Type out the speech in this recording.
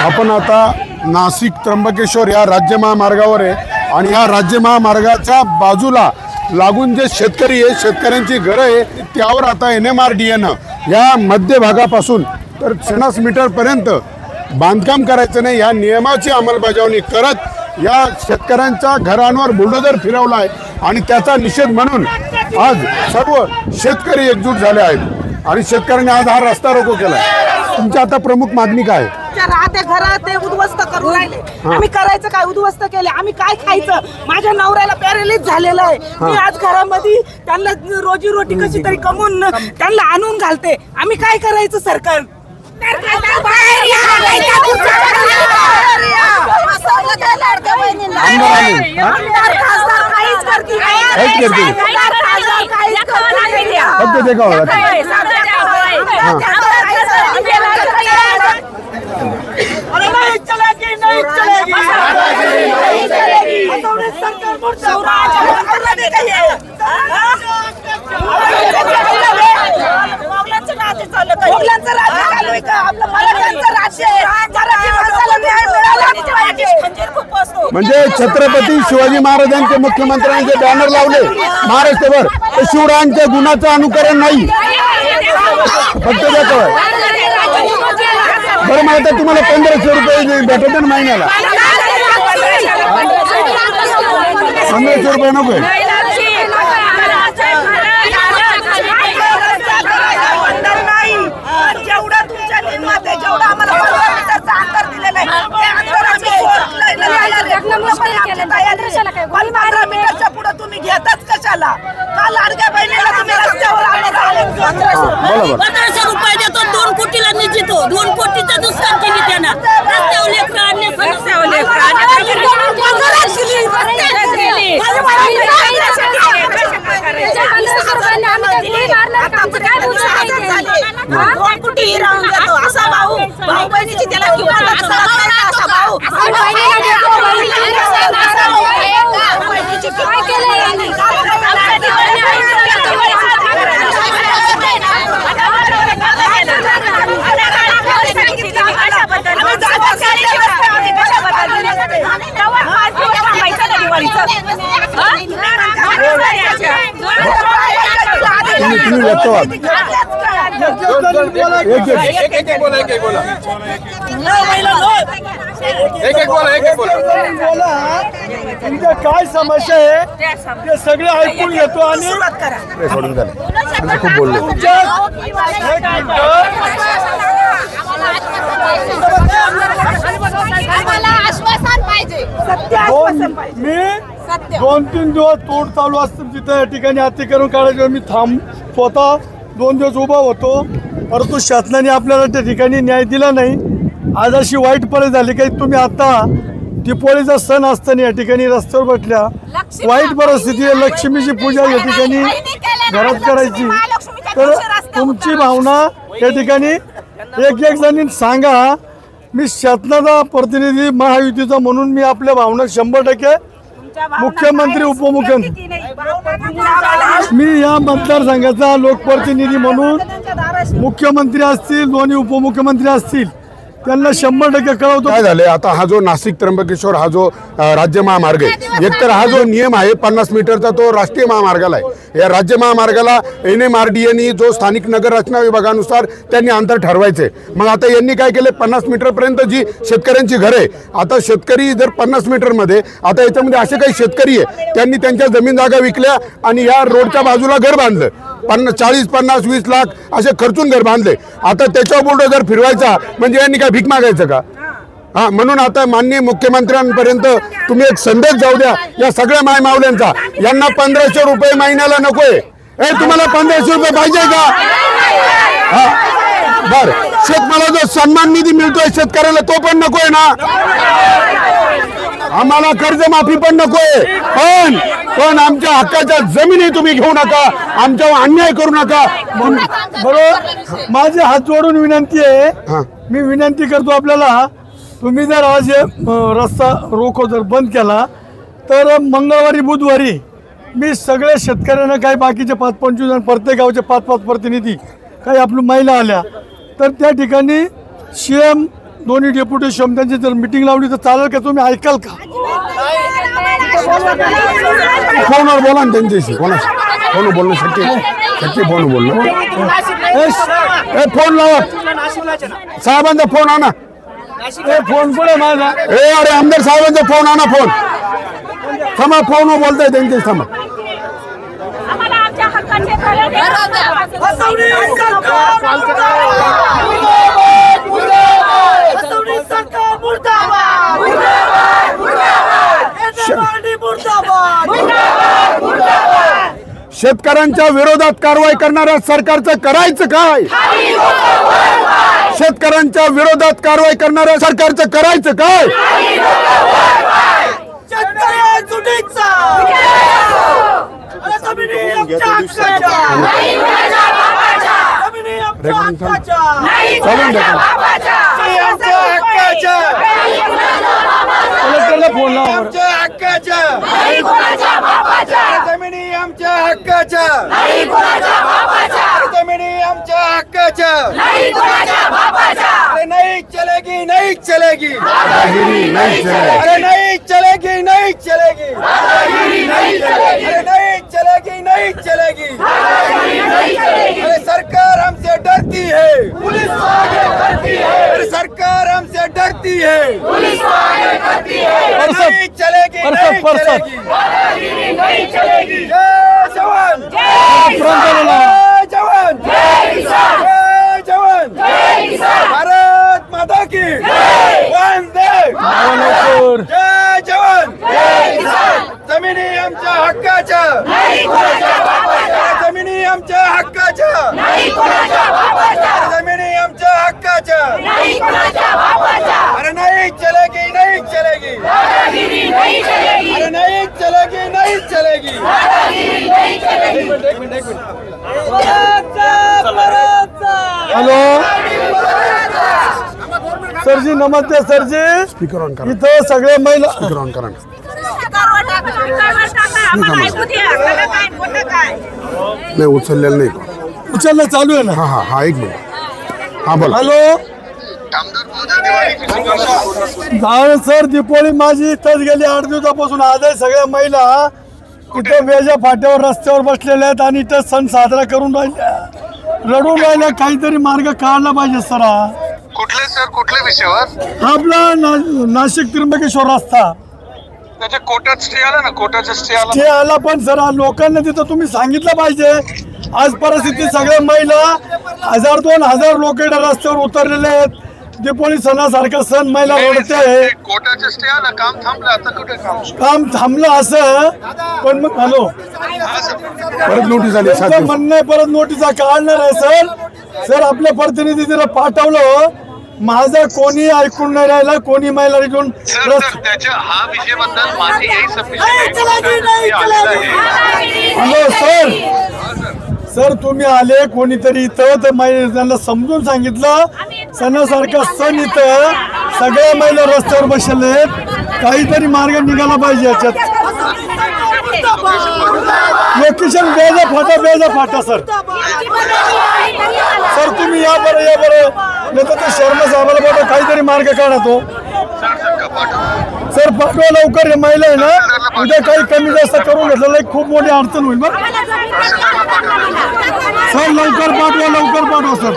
आपण आता नाशिक त्र्यंबकेश्वर या राज्य महामार्गावर आहे आणि या राज्य महामार्गाच्या बाजूला लागून जे शेतकरी आहे, शेतकऱ्यांची घरं आहे, त्यावर आता NMRDAनं या मध्यभागापासून तर 50 मीटरपर्यंत बांधकाम करायचं नाही या नियमाची अंमलबजावणी करत या शेतकऱ्यांच्या घरांवर बुलडोजर फिरवला आहे आणि त्याचा निषेध म्हणून आज सर्व शेतकरी एकजूट झाले आहेत आणि शेतकऱ्यांनी आज हा रस्ता रोको केला. तुमची आता प्रमुख मागणी काय? राहते घरात ते उद्ध्वस्त करून राहिले. आम्ही करायचं काय? उद्ध्वस्त केले. आम्ही काय खायचं? माझ्या नवऱ्याला पॅरालिस झालेलं आहे. मी आज घरामध्ये त्यांना रोजी रोटी कशी तरी कमवून त्यांना आणून घालते. आम्ही काय करायचं? सरकार म्हणजे छत्रपती शिवाजी महाराजांचे मुख्यमंत्र्यांचे बॅनर लावले महाराष्ट्रभर तर शिवरायांच्या गुणाचं अनुकरण नाही फक्त त्याचं. बरं मला तर तुम्हाला 1500 रुपये भेटत ना महिन्याला. 1500 रुपये नको पुढे तुम्ही घेताच कशाला? काल लाडक्या बहिणीला तुम्ही रस्त्यावर 1500 रुपये देतो. 2 कोटीला निघतो. 2 कोटीचा दुष्काळ केली त्यांना. रस्त्यावर लेकरं आणले, समस्यावर लेकरं असा भाऊ भाऊ बहिणीची त्याला तुमच्या काय समस्या आहे ते सगळे ऐकून घेतो आणि सोडून झालं खूप बोललो. मी 2-3 दिवस तोड चालू असतो तिथे या ठिकाणी अतिक्रमण काढायचं. मी स्वतः 2 दिवस उभा होतो परंतु शासनाने आपल्याला त्या ठिकाणी न्याय दिला नाही. आज अशी वाईट परिस्थिती झाली की तुम्ही आता दीपावलीचा सण असताना या ठिकाणी रस्त्यावर बसल्या. वाईट परिस्थिती आहे. लक्ष्मीची पूजा या ठिकाणी घरात करायची तर तुमची भावना या ठिकाणी एक जणी सांगा. मी शासनाचा प्रतिनिधी महायुतीचा म्हणून मी आपल्या भावना 100% मुख्यमंत्री उपमुख्यमंत्री मी या मतदारसंघाचा लोकप्रतिनिधी म्हणून मुख्यमंत्री असतील, दोन्ही उपमुख्यमंत्री असतील त्यांना 100% कळवतो. काय झाले आता हा जो नाशिक त्र्यंबकेश्वर हा जो राज्य महामार्ग आहे, एकतर हा जो नियम आहे 50 मीटरचा तो राष्ट्रीय महामार्गाला आहे. या राज्य महामार्गाला NMRDAने जो स्थानिक नगर रचना विभागानुसार त्यांनी अंतर ठरवायचे. मग आता यांनी काय केले 50 मीटरपर्यंत जी शेतकऱ्यांची घरं आहे, आता शेतकरी जर 50 मीटरमध्ये आता याच्यामध्ये असे काही शेतकरी आहे त्यांनी त्यांच्या जमीन जागा विकल्या आणि या रोडच्या बाजूला घर बांधलं. 40, 50, 20 लाख असे खर्चून घर बांधले. आता त्याच्यावर बुलडोजर फिरवायचा म्हणजे यांनी काय भीक मागायचं का? हा म्हणून आता माननीय मुख्यमंत्र्यांपर्यंत तुम्ही एक संदेश जाऊ द्या या सगळ्या माय मावल्यांचा. यांना 1500 रुपये महिन्याला नकोय. तुम्हाला 1500 रुपये पाहिजे का? हा बर शेतमाला जो सन्मान निधी मिळतोय शेतकऱ्याला तो पण नकोय ना? आम्हाला कर्जमाफी पण नकोय पण आमच्या हक्काच्या जमिनी तुम्ही घेऊ नका, आमच्यावर अन्याय करू नका. बरोबर माझे हात जोडून विनंती आहे. मी विनंती करतो आपल्याला तुम्ही जर आज रस्ता रोको जर बंद केला तर मंगळवारी बुधवारी मी सगळ्या शेतकऱ्यांना काही बाकीचे 5-25 जण प्रत्येक गावचे 5-5 प्रतिनिधी काही आपल्या महिला आल्या तर त्या ठिकाणी CM दोन्ही डेप्युटी सीएम त्यांची जर मिटिंग लावली तर चालेल का? तुम्ही ऐकाल का? फोनवर बोला ना त्यांच्याशी. फोन बोलणं शक्य फोन बोलणं. फोन लावा साहेबांचा फोन आणा. फोन पुढे माझा. अरे आमदार साहेबांचा फोन आणा. फोन थांबा. फोनवर बोलताय त्यांच्याशी. थांबा. आम्हाला आमच्या हक्काचे शेतकऱ्यांच्या विरोधात कारवाई करणाऱ्या सरकारचं करायचं काय? शेतकऱ्यांच्या विरोधात कारवाई करणाऱ्या सरकारचं करायचं काय? फोन लावा. जमिनी आमच्या हक्काच्या. जमिनी आमच्या हक्काच्या. अरे नहीं चलेगी, नहीं चलेगी. अरे नहीं चलेगी, नहीं चलेगी. अरे नहीं चलेगी, नहीं चलेगी. अरे सरकार हमसे डरती है. अरे सरकार हमसे डरती है. नहीं चलेगी, नहीं चलेगी. जय जवान, जय जवान, जय जवान. भारत माता की वंदे. जय जवान. जमिनी आमच्या हक्काच्या. जमिनी आमच्या हक्काच्या. जमिनी आमच्या हक्काच्या. अरे नहीं चलेगी, नहीं चलेगी. अरे नहीं चलेगी, नहीं चलेगी. हॅलो सरजी, नमस्ते सरजी. स्पीकर ऑन करा. इथं सगळे महिला. स्पीकर ऑन करा. नाही उचललेलं नाही. उचलणं चालू आहे ना. हा एक मिनिट. हा बोला. हॅलो सर, दीपावली माझी इथंच गेली 8 दिवसापासून. आजही सगळ्या महिला इथे वेजा फाट्यावर रस्त्यावर बसलेल्या आहेत आणि इथं सण साजरा करून राहिल्या, रडून राहिल्या. काहीतरी मार्ग काढला पाहिजे सर. कुठले सर, कुठल्या विषयावर? आपला नाशिक त्र्यंबकेश्वर रस्ता त्याच्या कोर्टात स्टे आला ना, कोर्टाचा स्टे आला. ते आला पण सर लोकांना तिथं तुम्ही सांगितलं पाहिजे. आज परिस्थिती सगळ्या महिला 1000-2000 लोक रस्त्यावर उतरलेले आहेत. दीपावली सणासारखा सण महिला रडते. कोर्टाचा स्टे आला, काम थांबलं. आता कुठे काम थांबलं असं पण मग. हॅलो परत नोटीस आली. म्हणणं आहे परत नोटीसा काढणार आहे सर. सर आपल्या प्रतिनिधी तिला पाठवलं. माझा कोणी ऐकून नाही राहिला. कोणी महिला घेऊन त्याच्या हा विषयाबद्दल माझी हॅलो सर तुम्ही आले कोणीतरी इथं तर महिलांना समजून सांगितलं. सणासारखा सण इथं सगळ्या महिला रस्त्यावर बसले आहेत. काहीतरी मार्ग निघाला पाहिजे याच्यात. लोकेशन बेजा फाटा सर. सर तुम्ही या बरं नाही तर ते शर्मा साहेबाला बघा काहीतरी मार्ग काढा तो. सर पाठवा लवकर. हे महिला आहे ना उद्या काही कमी जास्त करून घेतलेलं खूप मोठी अडचण होईल बरं. सर लवकर पाठवा सर.